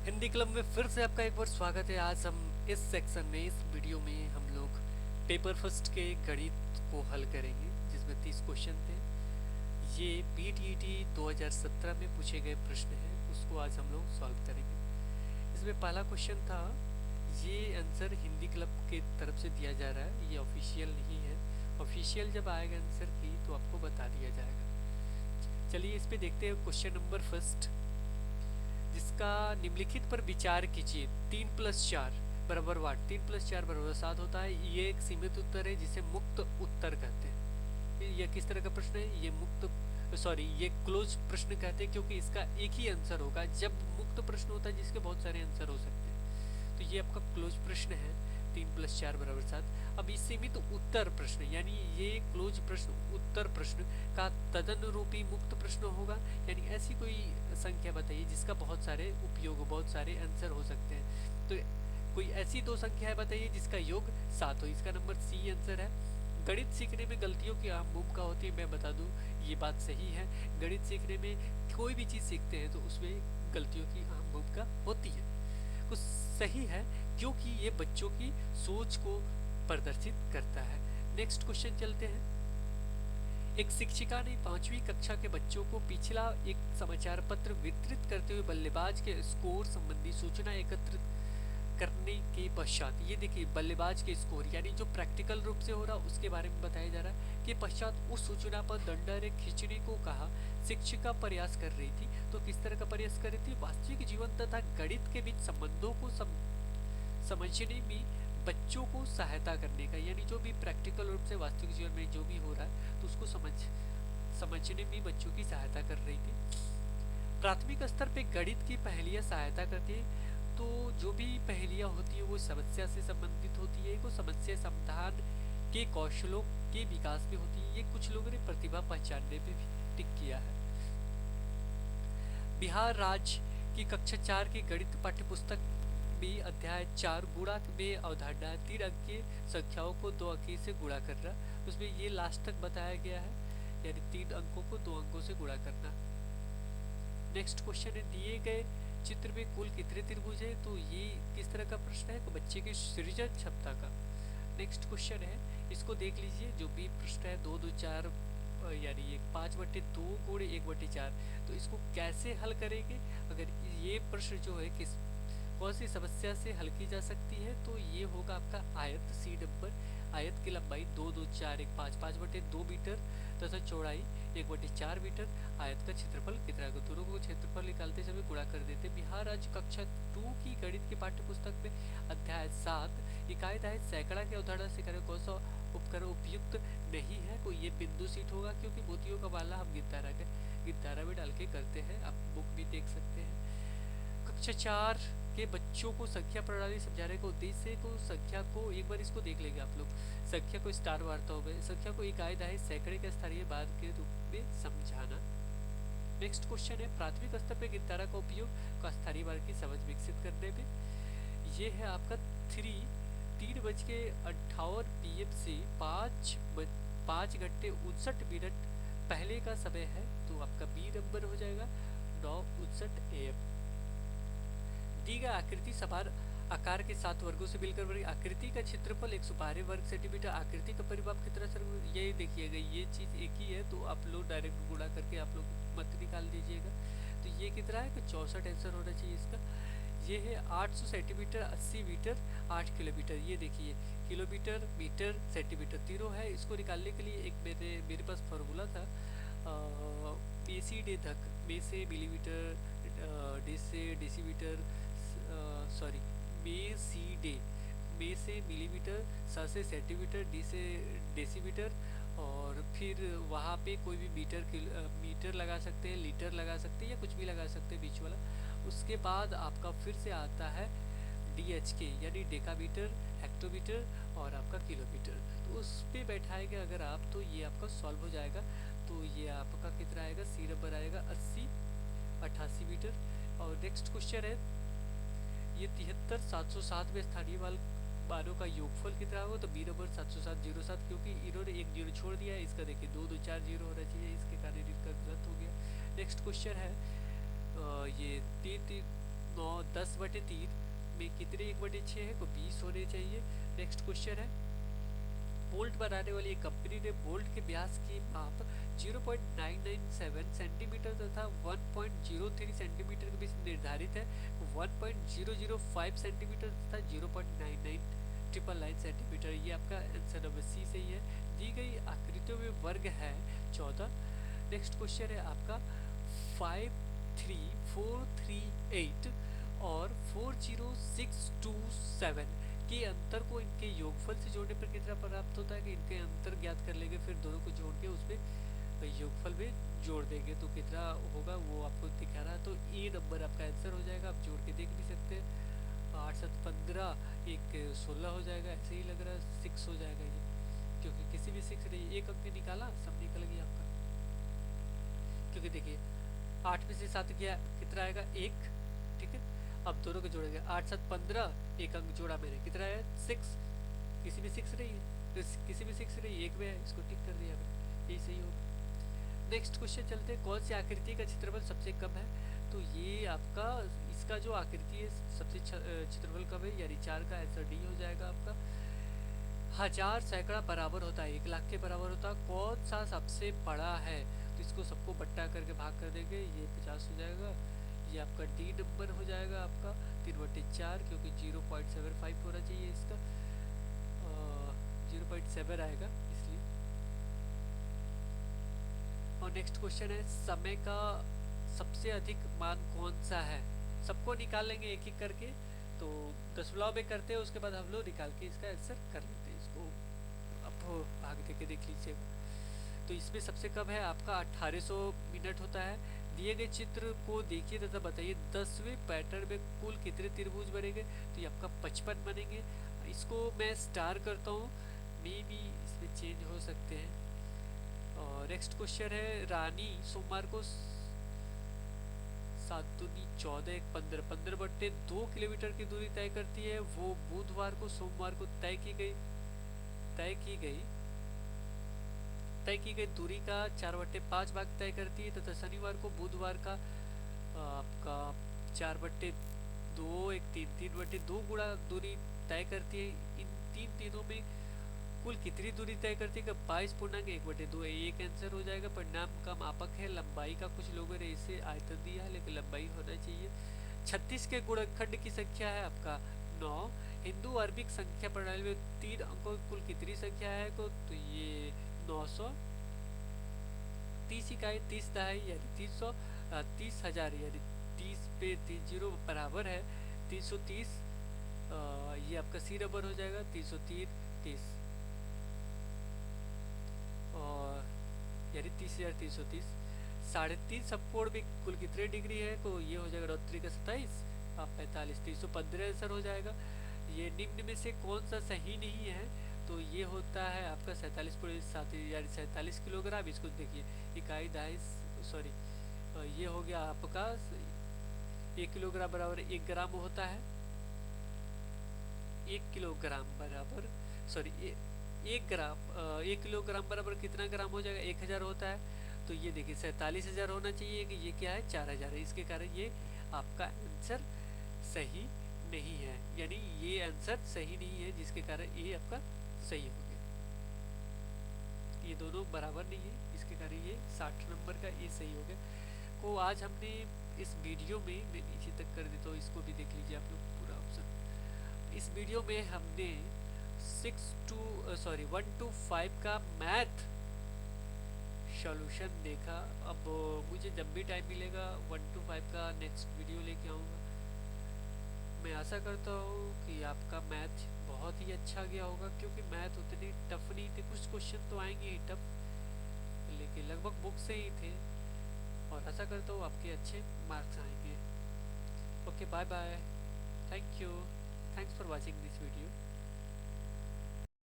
Hindi club में फिर से आपका एक बार स्वागत है। आज हम इस सेक्शन में, इस वीडियो में हम लोग पेपर फर्स्ट के गणित को हल करेंगे, जिसमें 30 क्वेश्चन थे। ये पीटीईटी 2017 में पूछे गए प्रश्न हैं, उसको आज हम लोग सॉल्व करेंगे। इसमें पहला क्वेश्चन था, ये आंसर हिंदी क्लब के तरफ से दिया जा रहा है, ये ऑफिशियल नहीं है। ऑफिशियल जब आएगा आंसर की तो आपको बता दिया जाएगा। चलिए इस पे देखते हैं क्वेश्चन नंबर फर्स्ट, जिसका निम्नलिखित पर विचार कीजिए। 3+4 बराबर 8, 3+4 बराबर 7 होता है। ये एक सीमित उत्तर है जिसे मुक्त उत्तर कहते हैं। ये किस तरह का प्रश्न है? ये क्लोज प्रश्न कहते हैं, क्योंकि इसका एक ही आंसर होगा। जब मुक्त प्रश्न होता है जिसके बहुत सारे आंसर हो सकते हैं, तो ये आपका क्लोज प्रश्न है। 3+4 बराबर 7। अब इस सीमित उत्तर प्रश्न, यानी ये क्लोज प्रश्न उत्तर प्रश्न का तदनुरूपी मुक्त प्रश्न होगा। यानी ऐसी कोई संख्या बताइए जिसका बहुत सारे उपयोग, बहुत सारे आंसर हो सकते हैं। तो कोई ऐसी दो संख्या बताइए जिसका योग 7 हो। इसका नंबर सी आंसर है। गणित सीखने में गलतियों की अहम भूमिका होती है, मैं बता दूं ये बात सही है। गणित सीखने में कोई भी चीज़ सीखते हैं तो उसमें गलतियों की अहम भूमिका होती है। कुछ सही है, क्योंकि ये बच्चों की सोच को प्रदर्शित करता है। नेक्स्ट क्वेश्चन चलते हैं। एक शिक्षिका ने 5वीं कक्षा के बच्चों को पिछला एक समाचार पत्र वितरित करते हुए बल्लेबाज के स्कोर संबंधी सूचना एकत्रित करने के पश्चात, ये देखिए बल्लेबाज के स्कोर यानी जो प्रैक्टिकल रूप से हो रहा उसके बारे में बताया जा रहा है कि पश्चात उस सूचना पर दंडारेख खींचने को कहा। शिक्षिका प्रयास कर रही थी, तो किस तरह का प्रयास कर रही थी? वास्तविक जीवन तथा गणित के बीच संबंधों को समझने में बच्चों को सहायता करने का, यानी जो भी प्रैक्टिकल रूप से वास्तविक जीवन में जो भी हो रहा है तो उसको समझने में बच्चों की सहायता कर रही थी। प्राथमिक स्तर पे गणित की पहेलियाँ सहायता करती है। तो जो भी पहेलियाँ होती है वो समस्या से संबंधित होती है, वो समस्या समाधान के कौशलों के विकास में होती है। ये कुछ लोगों ने प्रतिभा पहचानने पे भी टिक किया है। बिहार राज्य की कक्षा 4 की गणित पाठ्यपुस्तक में अध्याय 4 गुणा में अवधारणा 3 अंक की संख्याओं को 2 अंक से गुणा करना, उसमें ये लास्ट तक बताया गया है, यानी 3 अंकों को 2 अंकों से गुणा करना। नेक्स्ट क्वेश्चन है, दिए गए चित्र में कुल कितने त्रिभुज है? तो ये किस तरह का प्रश्न है? तो बच्चे की सृजन क्षमता का। नेक्स्ट क्वेश्चन है, इसको देख लीजिए। जो भी प्रश्न है 2 2 4 यानी ये 5/2 गुणे 1/4, तो इसको कैसे हल करेंगे? अगर ये प्रश्न जो है किस कौन सी समस्या से हल की जा सकती है, तो ये होगा आपका आयत। C number. आयत की लंबाई 2 2 4 1 5 5/2 मीटर तथा चौड़ाई 1/4 मीटर। आयत का क्षेत्रफल कितना है? दोनों को क्षेत्रफल निकालते समय गुणा कर देते। बिहार राज्य कक्षा 2 की गणित की पाठ्यपुस्तक में अध्याय 7 इकाई दाय सैकड़ा की अवधारणा सिखाने कौन सा उपकरण उपयुक्त नहीं है? कोई ये बिंदु सीट होगा, क्योंकि मोतियों का माला हम गिद्दारा में डाल के करते हैं। आप बुक भी देख सकते हैं। कक्षा 4 के बच्चों को संख्या प्रणाली समझाने का उद्देश्य को, संख्या को एक बार इसको देख लेंगे आप लोग। संख्या को स्टार वार्ताओं में, संख्या को इकाई दाई सैकड़े के स्थानीय मान के रूप में समझाना। नेक्स्ट क्वेश्चन है, प्राथमिक स्तर पर गिनतारा का उपयोग का स्थानीय मान की समझ विकसित करने में। ये है आपका 3:58 PM से 5:59 पहले का समय है, तो आपका बी नंबर हो जाएगा 9:59 AM। दी गई आकृति समान आकार के 7 वर्गों से मिलकर बनी। आकृति का क्षेत्रफल 112 वर्ग सेंटीमीटर। आकृति का परिमाप कितना सर? ये देखिएगा, ये चीज़ एक ही है, तो आप लोग डायरेक्ट गुणा करके आप लोग मत निकाल दीजिएगा। तो ये कितना है कि 64 आंसर होना चाहिए इसका। ये है 800 सेंटीमीटर 80 मीटर 8 किलोमीटर। ये देखिए किलोमीटर मीटर सेंटीमीटर तीनों है। इसको निकालने के लिए एक मेरे पास फॉर्मूला था, बेसी डे धक में से मिलीमीटर, डे से डेसीमीटर, सॉरी में सी डे, में से मिलीमीटर, सा से सेंटीमीटर, डी से डेसीमीटर, और फिर वहाँ पे कोई भी मीटर लगा सकते हैं, लीटर लगा सकते हैं, या कुछ भी लगा सकते हैं बीच वाला। उसके बाद आपका फिर से आता है DHK यानी डेकामीटर, हेक्टोमीटर और आपका किलोमीटर। तो उस पर बैठाएंगे अगर आप, तो ये आपका सॉल्व हो जाएगा। तो ये आपका कितना आएगा? सी नंबर आएगा 88 मीटर। और नेक्स्ट क्वेश्चन है, ये 73,707 में स्थानीय मानों का योगफल कितना होगा? तो बी नंबर 707 क्योंकि इन्होंने एक जीरो छोड़ दिया है। इसका देखिए 2 2 4 जीरो होना चाहिए, इसके कारण इनका गलत हो गया। नेक्स्ट क्वेश्चन है, ये 10/3 में कितने 1/6 है, को 20 होने चाहिए। नेक्स्ट क्वेश्चन है, बोल्ट बनाने वाली एक कंपनी ने बोल्ट के व्यास की माप 0.997 सेंटीमीटर तथा 1.03 सेंटीमीटर के बीच निर्धारित है। 1.005 सेंटीमीटर तथा 0.9999 सेंटीमीटर, ये आपका आंसर नंबर सी सही है। दी गई आकृतियों में वर्ग है 14। नेक्स्ट क्वेश्चन है आपका 53438 और 40627 के अंतर को इनके योगफल से जोड़ने पर कितना प्राप्त होता है, कि इनके अंतर ज्ञात कर लेंगे, फिर दोनों को जोड़ के उसमें योगफल में जोड़ देंगे तो कितना होगा वो आपको दिखा रहा है। तो ए नंबर आपका आंसर हो जाएगा, आप जोड़ के देख भी सकते हैं। 8 7 15 एक 16 हो जाएगा, ऐसे ही लग रहा है 6 हो जाएगा ये, क्योंकि किसी भी 6 नहीं, एक अंक निकाला सब निकल गया आपका। क्योंकि देखिए 8 में से 7 गया कितना आएगा 1, ठीक है। अब दोनों को जोड़ेंगे, 8 7 15, एक अंक जोड़ा मैंने, कितना है 6, किसी में 6 नहीं है तो किसी में 6 नहीं, एक में है, इसको टिक कर दिया मैंने, यही सही होगा। नेक्स्ट क्वेश्चन चलते हैं, कौन सी आकृति का क्षेत्रफल सबसे कम है, तो ये आपका इसका जो आकृति है सबसे क्षेत्रफल कम है, यानी 4 का आंसर डी हो जाएगा आपका। 1000 सैकड़ा बराबर होता है 1 लाख के बराबर होता है, कौन सा सबसे बड़ा है, तो इसको सबको बट्टा करके भाग कर देंगे, ये 50 हो जाएगा, ये आपका डी नंबर हो जाएगा आपका 3/4, क्योंकि 0.75 होना चाहिए इसका, 0.7 आएगा इसलिए। और नेक्स्ट क्वेश्चन है, समय का सबसे अधिक मान कौन सा है, सबको निकाल लेंगे एक एक करके, तो दशमलव में करते हैं, उसके बाद हम लोग निकाल के इसका आंसर कर लेते हैं। इसको आप आगे देख के देख लीजिएगा। तो इसमें सबसे कम है आपका 1800 मिनट होता है। दिए गए चित्र को देखिए तथा बताइए 10वें पैटर्न में कुल कितने त्रिभुज बनेंगे, तो ये आपका 55 बनेंगे। इसको मैं स्टार करता हूँ, मे बी इसमें चेंज हो सकते हैं। और नेक्स्ट क्वेश्चन है, रानी सोमवार को 7 दूनी 14 1 15 15/2 किलोमीटर की दूरी तय करती है। वो बुधवार को सोमवार को तय की गई दूरी का 4/5 भाग तय करती है, तथा शनिवार को बुधवार का आपका 4/2 1 3/2 गुणा दूरी तय करती है। इन 3 दिनों में कुल कितनी दूरी तय करती है, 22.1/2, एक आंसर हो जाएगा। परिणाम का मापक है लंबाई का, कुछ लोगों ने इसे आयतन दिया है लेकिन लंबाई होना चाहिए। 36 के गुणनखंड की संख्या है आपका 9। हिंदू अरबिक संख्या प्रणाली में 3 अंकों की कुल कितनी संख्या है, तो ये 930 इकाई, 30 दहाई यानी 30,000 यानी 30 पे 30 बराबर है 330, ये आपका सी नंबर हो जाएगा 303 30, और यानी 30,330। 3.5 समकोण में कुल कितने डिग्री है, तो ये हो जाएगा 9×3 = 27, आप 45 315 आंसर हो जाएगा। ये निम्न में से कौन सा सही नहीं है, तो ये होता है आपका 47.7 यानी 47 किलोग्राम। इसको देखिए इकाई दहाई सॉरी ये हो गया आपका 1 किलोग्राम बराबर 1 ग्राम होता है। 1 किलोग्राम बराबर 1 किलोग्राम बराबर कितना ग्राम हो जाएगा, 1000 होता है। तो ये देखिए 47,000 होना चाहिए, कि ये क्या है 4000 है, इसके कारण ये आपका आंसर सही नहीं है, यानी ये आंसर सही नहीं है, जिसके कारण ये आपका सही हो गया। ये दोनों बराबर नहीं है, इसके कारण ये 60 नंबर का ये सही हो गया। को आज हमने इस वीडियो में, मैं नीचे तक कर देता हूँ, इसको भी देख लीजिए आप लोग पूरा ऑप्शन। इस वीडियो में हमने 1 to 5 का मैथ सॉल्यूशन देखा। अब मुझे जब भी टाइम मिलेगा 1 to 5 का नेक्स्ट वीडियो लेके आऊँगा। मैं आशा करता हूँ कि आपका मैथ बहुत ही अच्छा गया होगा, क्योंकि मैथ उतनी टफ नहीं थे, कुछ क्वेश्चन तो आएंगे ही टफ, लेकिन लगभग बुक से ही थे, और आशा करता हूँ आपके अच्छे मार्क्स आएंगे। Okay, bye bye, thank you, thanks for watching this video.